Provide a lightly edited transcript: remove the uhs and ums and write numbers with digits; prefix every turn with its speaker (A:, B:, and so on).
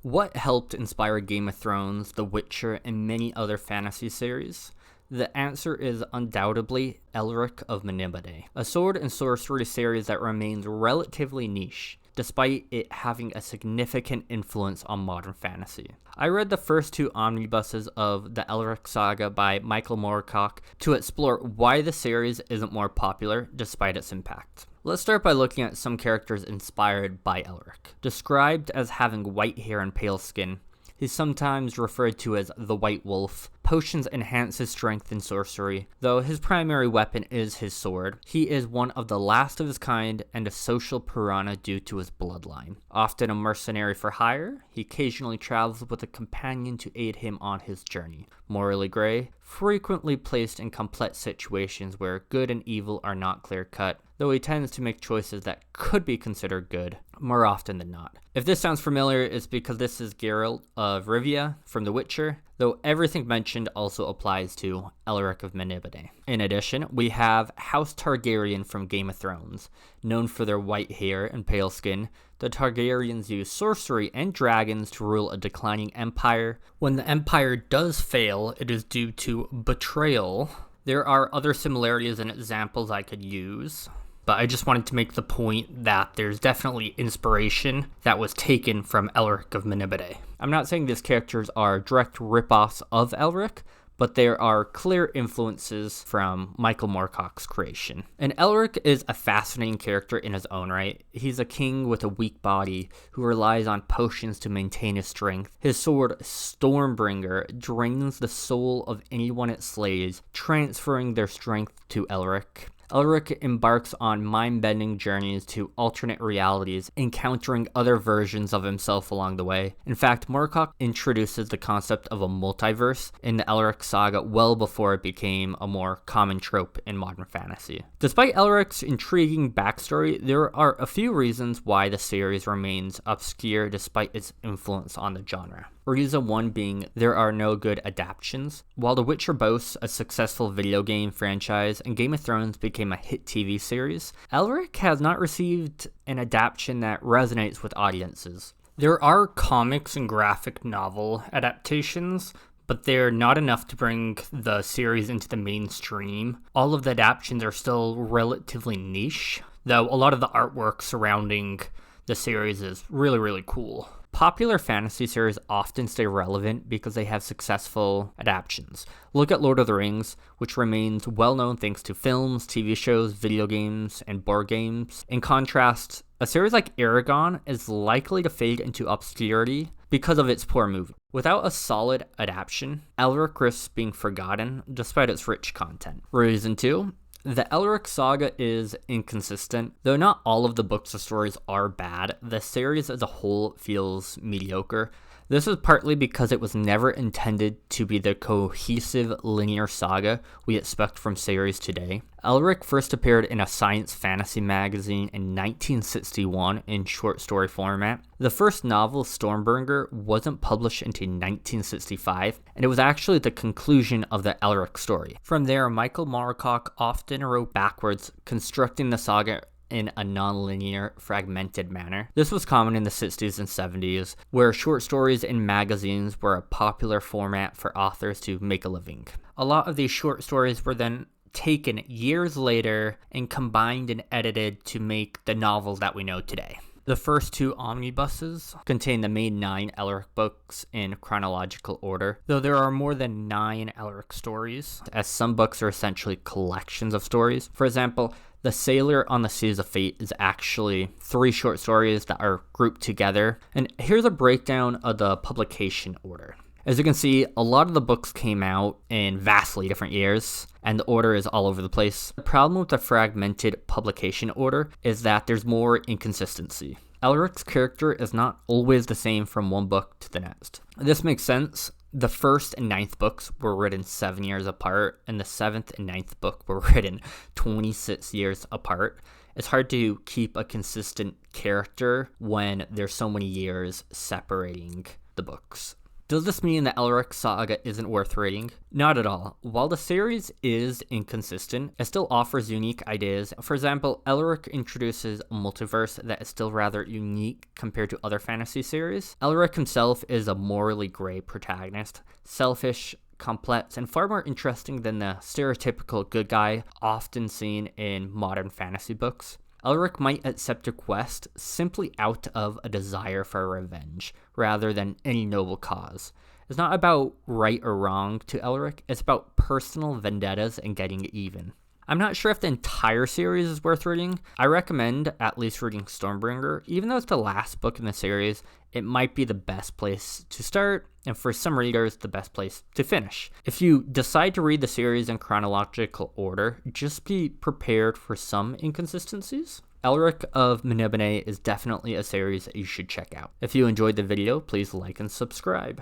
A: What helped inspire Game of Thrones, The Witcher, and many other fantasy series? The answer is undoubtedly Elric of Melniboné, a sword and sorcery series that remains relatively niche, despite it having a significant influence on modern fantasy. I read the first two omnibuses of the Elric saga by Michael Moorcock to explore why the series isn't more popular despite its impact. Let's start by looking at some characters inspired by Elric. Described as having white hair and pale skin, he's sometimes referred to as the White Wolf. Potions enhance his strength and sorcery, though his primary weapon is his sword. He is one of the last of his kind and a social piranha due to his bloodline. Often a mercenary for hire, he occasionally travels with a companion to aid him on his journey. Morally gray, frequently placed in complex situations where good and evil are not clear-cut, though he tends to make choices that could be considered good, more often than not. If this sounds familiar, it's because this is Geralt of Rivia from The Witcher, though everything mentioned also applies to Elric of Melniboné. In addition, we have House Targaryen from Game of Thrones. Known for their white hair and pale skin, the Targaryens use sorcery and dragons to rule a declining empire. When the empire does fail, it is due to betrayal. There are other similarities and examples I could use, but I just wanted to make the point that there's definitely inspiration that was taken from Elric of Melniboné. I'm not saying these characters are direct ripoffs of Elric, but there are clear influences from Michael Moorcock's creation. And Elric is a fascinating character in his own right. He's a king with a weak body who relies on potions to maintain his strength. His sword, Stormbringer, drains the soul of anyone it slays, transferring their strength to Elric. Elric embarks on mind-bending journeys to alternate realities, encountering other versions of himself along the way. In fact, Moorcock introduces the concept of a multiverse in the Elric saga well before it became a more common trope in modern fantasy. Despite Elric's intriguing backstory, there are a few reasons why the series remains obscure despite its influence on the genre. Reason one being there are no good adaptations. While The Witcher boasts a successful video game franchise and Game of Thrones became a hit TV series, Elric has not received an adaptation that resonates with audiences. There are comics and graphic novel adaptations, but they're not enough to bring the series into the mainstream. All of the adaptations are still relatively niche, though a lot of the artwork surrounding the series is really cool. Popular fantasy series often stay relevant because they have successful adaptations. Look at Lord of the Rings, which remains well known thanks to films, TV shows, video games, and board games. In contrast, a series like Eragon is likely to fade into obscurity because of its poor movie. Without a solid adaptation, Elric risks being forgotten despite its rich content. Reason 2. The Elric saga is inconsistent. Though not all of the books or stories are bad, the series as a whole feels mediocre. This is partly because it was never intended to be the cohesive linear saga we expect from series today. Elric first appeared in a science fantasy magazine in 1961 in short story format. The first novel, Stormbringer, wasn't published until 1965, and it was actually the conclusion of the Elric story. From there, Michael Moorcock often wrote backwards, constructing the saga in a non-linear, fragmented manner. This was common in the 60s and 70s, where short stories in magazines were a popular format for authors to make a living. A lot of these short stories were then taken years later and combined and edited to make the novels that we know today. The first two omnibuses contain the main 9 Elric books in chronological order, though there are more than 9 Elric stories, as some books are essentially collections of stories. For example, The Sailor on the Seas of Fate is actually 3 short stories that are grouped together. And here's a breakdown of the publication order. As you can see, a lot of the books came out in vastly different years, and the order is all over the place. The problem with the fragmented publication order is that there's more inconsistency. Elric's character is not always the same from one book to the next. This makes sense. The 1st and 9th books were written 7 years apart, and the 7th and 9th book were written 26 years apart. It's hard to keep a consistent character when there's so many years separating the books. Does this mean the Elric saga isn't worth reading? Not at all. While the series is inconsistent, it still offers unique ideas. For example, Elric introduces a multiverse that is still rather unique compared to other fantasy series. Elric himself is a morally gray protagonist, selfish, complex, and far more interesting than the stereotypical good guy often seen in modern fantasy books. Elric might accept a quest simply out of a desire for revenge, rather than any noble cause. It's not about right or wrong to Elric, it's about personal vendettas and getting even. I'm not sure if the entire series is worth reading. I recommend at least reading Stormbringer. Even though it's the last book in the series, it might be the best place to start, and for some readers, the best place to finish. If you decide to read the series in chronological order, just be prepared for some inconsistencies. Elric of Melniboné is definitely a series that you should check out. If you enjoyed the video, please like and subscribe.